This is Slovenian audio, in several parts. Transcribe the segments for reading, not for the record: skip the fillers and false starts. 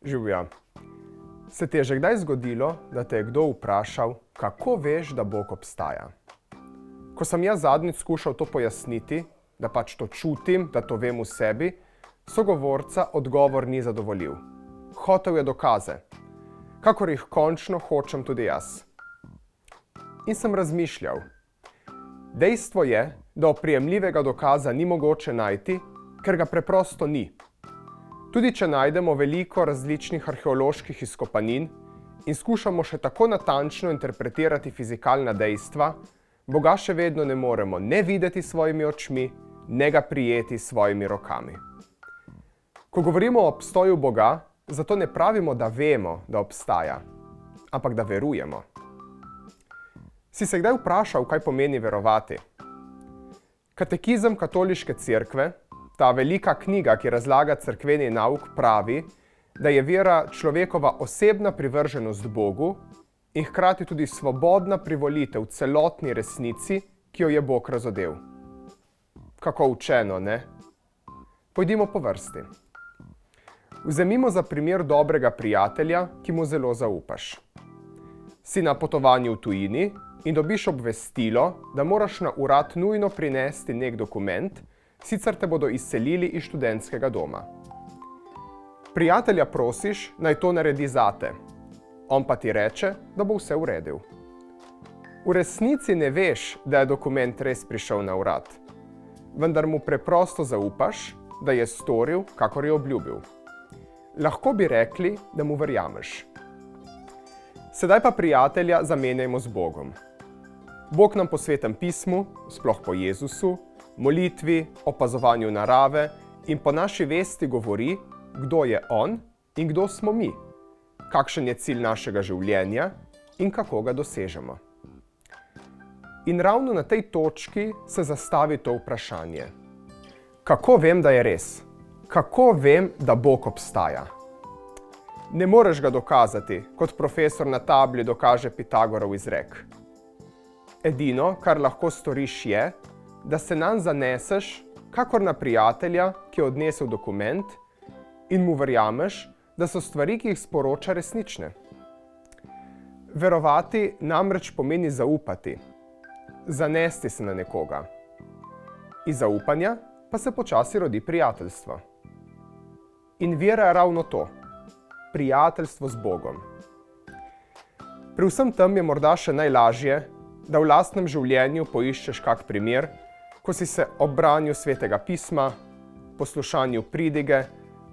Živja. Se ti je že kdaj zgodilo, da te je kdo vprašal, kako veš, da Bog obstaja? Ko sem jaz zadnjič skušal to pojasniti, da pač to čutim, da to vem v sebi, sogovorca odgovor ni zadovoljil. Hotel je dokaze, kakor jih končno hočem tudi jaz. In sem razmišljal. Dejstvo je, da oprijemljivega dokaza ni mogoče najti, ker ga preprosto ni. Tudi če najdemo veliko različnih arheoloških izkopanin in skušamo še tako natančno interpretirati fizikalna dejstva, Boga še vedno ne moremo ne videti s svojimi očmi, ne ga prijeti s svojimi rokami. Ko govorimo o obstoju Boga, zato ne pravimo, da vemo, da obstaja, ampak da verujemo. Si se kdaj vprašal, kaj pomeni verovati? Katekizem Katoliške cerkve, ta velika knjiga, ki razlaga cerkveni nauk, pravi, da je vera človekova osebna privrženost Bogu in hkrati tudi svobodna privolitev celotni resnici, ki jo je Bog razodel. Kako učeno, ne? Pojdimo po vrsti. Vzemimo za primer dobrega prijatelja, ki mu zelo zaupaš. Si na potovanju v tujini in dobiš obvestilo, da moraš na urad nujno prinesti nek dokument, sicer te bodo izselili iz študentskega doma. Prijatelja prosiš, naj to naredi zate. On pa ti reče, da bo vse uredil. V resnici ne veš, da je dokument res prišel na urad, vendar mu preprosto zaupaš, da je storil, kakor je obljubil. Lahko bi rekli, da mu verjameš. Sedaj pa prijatelja zamenjajmo z Bogom. Bog nam po Svetem pismu, sploh po Jezusu, molitvi, opazovanju narave in po naši vesti govori, kdo je on in kdo smo mi, kakšen je cilj našega življenja in kako ga dosežemo. In ravno na tej točki se zastavi to vprašanje. Kako vem, da je res? Kako vem, da Bog obstaja? Ne moreš ga dokazati, kot profesor na tabli dokaže Pitagorov izrek. Edino, kar lahko storiš, je, da se nanj zaneseš, kakor na prijatelja, ki je odnesel dokument, in mu verjameš, da so stvari, ki jih sporoča, resnične. Verovati namreč pomeni zaupati, zanesti se na nekoga. Iz zaupanja pa se počasi rodi prijateljstvo. In vera je ravno to, prijateljstvo z Bogom. Pri vsem tem je morda še najlažje, da v lastnem življenju poiščeš kak primer, ko si se ob branju Svetega pisma, poslušanju pridige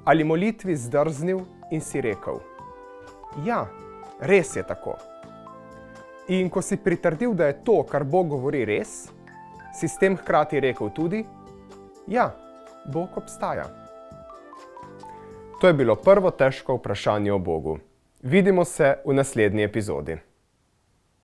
ali molitvi zdrznil in si rekel: ja, res je tako. In ko si pritrdil, da je to, kar Bog govori, res, si s tem hkrati rekel tudi: ja, Bog obstaja. To je bilo prvo težko vprašanje o Bogu. Vidimo se v naslednji epizodi.